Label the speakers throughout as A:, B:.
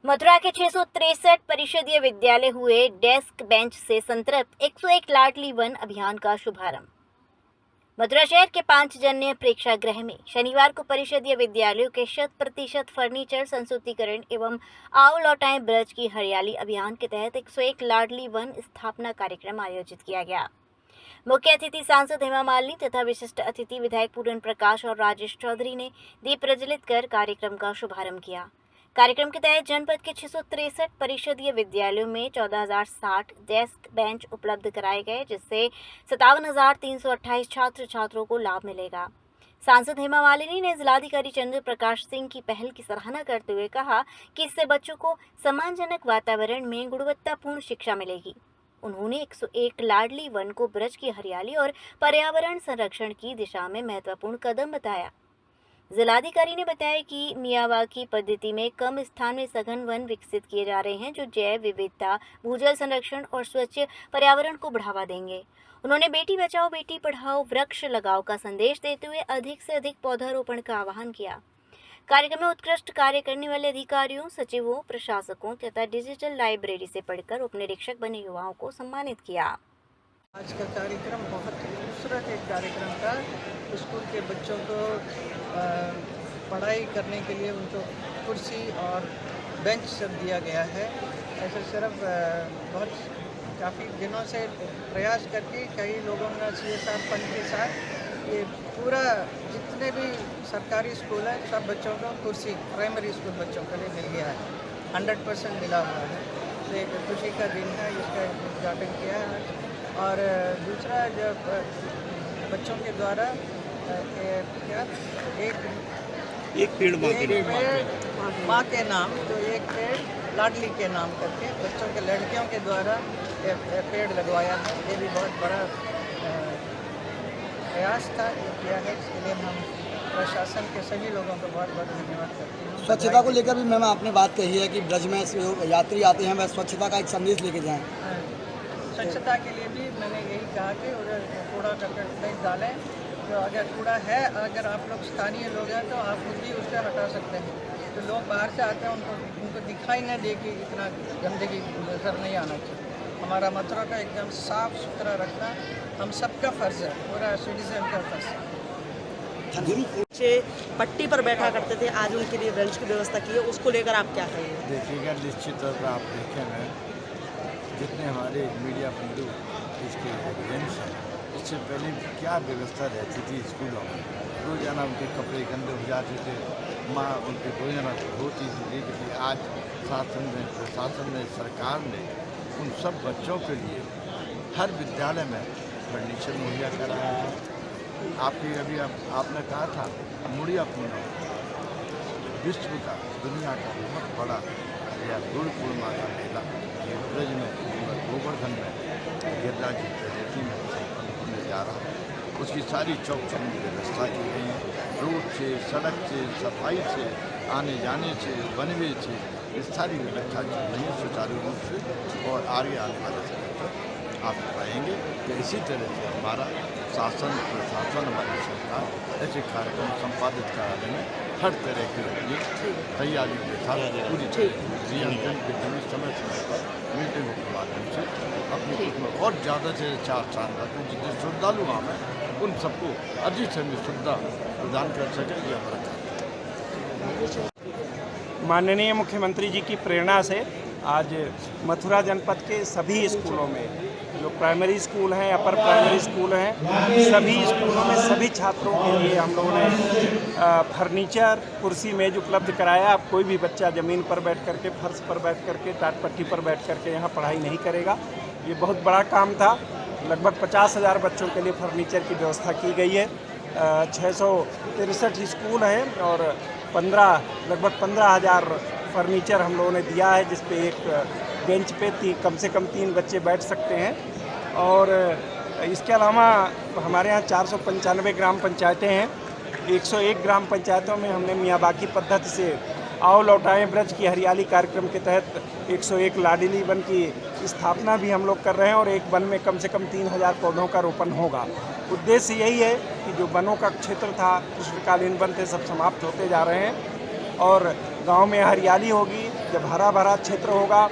A: मथुरा के 663 परिषदीय विद्यालय हुए डेस्क बेंच से संतृप्त 101 लाडली वन अभियान का शुभारंभ। मथुरा शहर के पांचजन्य प्रेक्षागृह में शनिवार को परिषदीय विद्यालयों के 100% फर्नीचर संसूतीकरण एवं आओ लौटाएं ब्रज की हरियाली अभियान के तहत 101 लाडली वन स्थापना कार्यक्रम आयोजित किया गया। मुख्य अतिथि सांसद हेमा मालिनी तथा विशिष्ट अतिथि विधायक पूरन प्रकाश और राजेश चौधरी ने दीप प्रज्वलित कर कार्यक्रम का शुभारंभ किया। कार्यक्रम के तहत जनपद के 663 परिषदीय विद्यालयों में 14,060 डेस्क बेंच उपलब्ध कराए गए, जिससे 57,328 छात्र छात्रों को लाभ मिलेगा। सांसद हेमा मालिनी ने जिलाधिकारी चंद्र प्रकाश सिंह की पहल की सराहना करते हुए कहा कि इससे बच्चों को सम्मानजनक वातावरण में गुणवत्तापूर्ण शिक्षा मिलेगी। उन्होंने 101 लाडली वन को ब्रज की हरियाली और पर्यावरण संरक्षण की दिशा में महत्वपूर्ण कदम बताया। जिलाधिकारी ने बताया कि मियावाकी पद्धति में कम स्थान में सघन वन विकसित किए जा रहे हैं, जो जैव विविधता, भूजल संरक्षण और स्वच्छ पर्यावरण को बढ़ावा देंगे। उन्होंने बेटी बचाओ बेटी पढ़ाओ वृक्ष लगाओ का संदेश देते हुए अधिक से अधिक पौधारोपण का आह्वान किया। कार्यक्रम में उत्कृष्ट कार्य करने वाले अधिकारियों, सचिवों, प्रशासकों तथा डिजिटल लाइब्रेरी से पढ़कर उपनिरीक्षक बने युवाओं को सम्मानित किया।
B: आज का कार्यक्रम बहुत खूबसूरत एक कार्यक्रम था। स्कूल के बच्चों को पढ़ाई करने के लिए उनको कुर्सी और बेंच सब दिया गया है। ऐसे सिर्फ बहुत काफ़ी दिनों से प्रयास करके कई लोगों ने CSR फंड के साथ ये पूरा जितने भी सरकारी स्कूल है सब बच्चों को कुर्सी प्राइमरी स्कूल बच्चों के लिए मिल गया है। 100% मिला हुआ है। तो एक खुशी का दिन है, इसका उद्घाटन किया है। और दूसरा जब बच्चों के द्वारा क्या एक पेड़ माँ के नाम, तो एक पेड़ लाडली के नाम करके बच्चों के लड़कियों के द्वारा पेड़ लगवाया है। ये भी बहुत बड़ा प्रयास था, ये किया है। इसके लिए हम प्रशासन के सभी लोगों को बहुत बहुत धन्यवाद करते हैं।
C: स्वच्छता को लेकर भी मैम आपने बात कही है कि ब्रज में यात्री आते हैं वह स्वच्छता का एक संदेश लेके जाएं।
B: स्वच्छता के लिए भी मैंने यही कहा कि उधर कूड़ा करकट नहीं डालें। तो अगर कूड़ा है, अगर आप लोग स्थानीय लोग हैं तो आप खुद भी उसे हटा सकते हैं। तो लोग बाहर से आते हैं, उनको दिखाई न दे कि इतना गंदगी नजर नहीं आना चाहिए। हमारा मथुरा का एकदम साफ सुथरा रखना हम सबका फर्ज है, पूरा सिटीजन का फर्ज है।
D: बच्चे पट्टी पर बैठा करते थे, आज उनके लिए बेंच की व्यवस्था की है, उसको लेकर आप क्या कहेंगे?
E: देखिएगा, निश्चित तौर पर आप देखेंगे जितने हमारे मीडिया बंधु इसके एविडेंस हैं, इससे पहले क्या व्यवस्था रहती थी स्कूलों में। रोजाना उनके कपड़े गंदे हो जाते थे, माँ उनके रोजाना धोती थी, लेकिन आज शासन ने, प्रशासन ने, सरकार ने उन सब बच्चों के लिए हर विद्यालय में फर्नीचर मुहैया कराया है। आपके अभी आपने कहा था मुड़िया पूनम विश्व का, दुनिया का बहुत बड़ा या गुरु पूर्णिमा का मेला ये ब्रज में गोवर्धन में गिरिराज रेती में होने जा रहा है। उसकी सारी चौक चौबंद व्यवस्था की गई है। रोड से, सड़क से, सफाई से, आने जाने से, बनवे से, इस सारी व्यवस्था की गई है सुचारू रूप से। और आगे आने वाले समय पर आप पाएंगे कि इसी तरह से हमारा शासन, प्रशासन, हमारी सरकार ऐसे कार्यक्रम संपादित कराने में हर तरह के लिए तैयारियों के साथ पूरी तरह के समय पर मीटिंगों के माध्यम से अपने उसमें और ज़्यादा से 4 साल तक जितने श्रद्धालु हम हैं उन सबको अधिक से अधिक सुविधा प्रदान कर सकें, ये हमारा।
F: माननीय मुख्यमंत्री जी की प्रेरणा से आज मथुरा जनपद के सभी स्कूलों में, जो प्राइमरी स्कूल हैं, अपर प्राइमरी स्कूल हैं, सभी स्कूलों में सभी छात्रों के लिए हम लोगों ने फर्नीचर, कुर्सी, मेज उपलब्ध कराया। अब कोई भी बच्चा ज़मीन पर बैठ करके, फर्श पर बैठ करके, टाट पट्टी पर बैठ करके यहाँ पढ़ाई नहीं करेगा। ये बहुत बड़ा काम था। लगभग 50,000 बच्चों के लिए फर्नीचर की व्यवस्था की गई है। 663 स्कूल हैं और लगभग 15,000 फर्नीचर हम लोगों ने दिया है, जिस पे एक बेंच पे कम से कम 3 बच्चे बैठ सकते हैं। और इसके अलावा हमारे यहाँ 495 ग्राम पंचायतें हैं। 101 ग्राम पंचायतों में हमने मियावाकी पद्धति से आओ लौटाएं ब्रज की हरियाली कार्यक्रम के तहत 101 लाडली वन की स्थापना भी हम लोग कर रहे हैं और एक वन में कम से कम 3,000 पौधों का रोपण होगा। उद्देश्य यही है कि जो वनों का क्षेत्र था, कृष्णकालीन वन थे, सब समाप्त होते जा रहे हैं और गांव में हरियाली होगी, जब हरा भरा क्षेत्र होगा,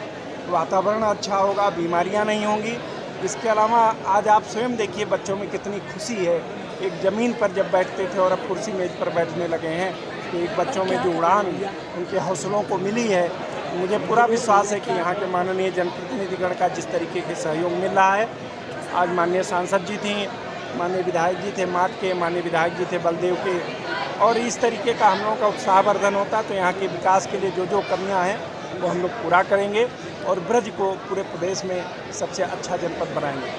F: वातावरण अच्छा होगा, बीमारियां नहीं होंगी। इसके अलावा आज आप स्वयं देखिए बच्चों में कितनी खुशी है। एक ज़मीन पर जब बैठते थे और अब कुर्सी मेज पर बैठने लगे हैं, तो एक बच्चों में जो उड़ान उनके हौसलों को मिली है, मुझे पूरा विश्वास है कि यहाँ के माननीय जनप्रतिनिधिगण का जिस तरीके के सहयोग मिल रहा है। आज माननीय सांसद जी थी, माननीय विधायक जी थे माठ के, माननीय विधायक जी थे बलदेव के, और इस तरीके का हम लोगों का उत्साहवर्धन होता तो यहाँ के विकास के लिए जो जो कमियाँ हैं वो हम लोग पूरा करेंगे और ब्रज को पूरे प्रदेश में सबसे अच्छा जनपद बनाएंगे।